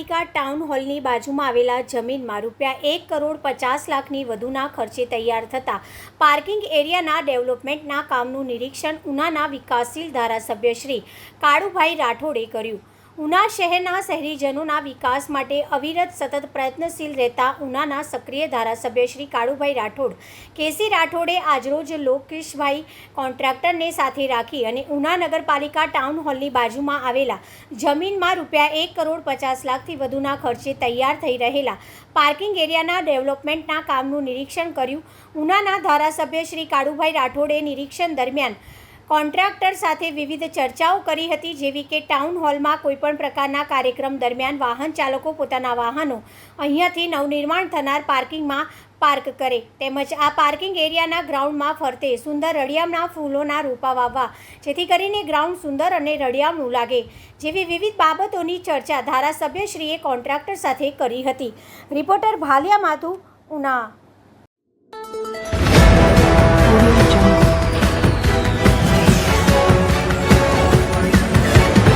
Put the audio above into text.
નગરપાલિકા ટાઉન હોલની બાજુમાં આવેલા જમીનમાં ₹1,50,00,000ની વધુના ખર્ચે તૈયાર થતા પાર્કિંગ એરિયાના ડેવલપમેન્ટના કામનું નિરીક્ષણ ઉનાના વિકાસશીલ ધારાસભ્ય શ્રી કાળુભાઈ રાઠોડે કર્યું. ઉના શહેરના શહેરીજનોના વિકાસ માટે અવિરત સતત પ્રયત્નશીલ રહેતા ઉનાના સક્રિય ધારાસભ્ય શ્રી કાળુભાઈ રાઠોડ કેસી રાઠોડે આજરોજ લોકેશભાઈ કોન્ટ્રાક્ટરને સાથે રાખી અને ઉના નગરપાલિકા ટાઉન હોલની બાજુમાં આવેલા જમીનમાં ₹1,50,00,000થી વધુના ખર્ચે તૈયાર થઈ રહેલા પાર્કિંગ એરિયાના ડેવલપમેન્ટના કામનું નિરીક્ષણ કર્યું. ઉનાના ધારાસભ્ય શ્રી કાળુભાઈ રાઠોડે નિરીક્ષણ દરમિયાન કોન્ટ્રાક્ટર સાથે વિવિધ ચર્ચાઓ કરી હતી, જેવી કે ટાઉન હોલમાં કોઈપણ પ્રકારના કાર્યક્રમ દરમિયાન વાહન ચાલકો પોતાના વાહનો અહીંયાથી નવનિર્માણ થનાર પાર્કિંગમાં પાર્ક કરે, તેમજ આ પાર્કિંગ એરિયાના ગ્રાઉન્ડમાં ફરતે સુંદર રળિયામણા ફૂલોના રોપા વાવવા જેથી કરીને ગ્રાઉન્ડ સુંદર અને રળિયામણું લાગે, જેવી વિવિધ બાબતોની ચર્ચા ધારાસભ્યશ્રીએ કોન્ટ્રાક્ટર સાથે કરી હતી. રિપોર્ટર ભાલિયા માધુ, ઉના.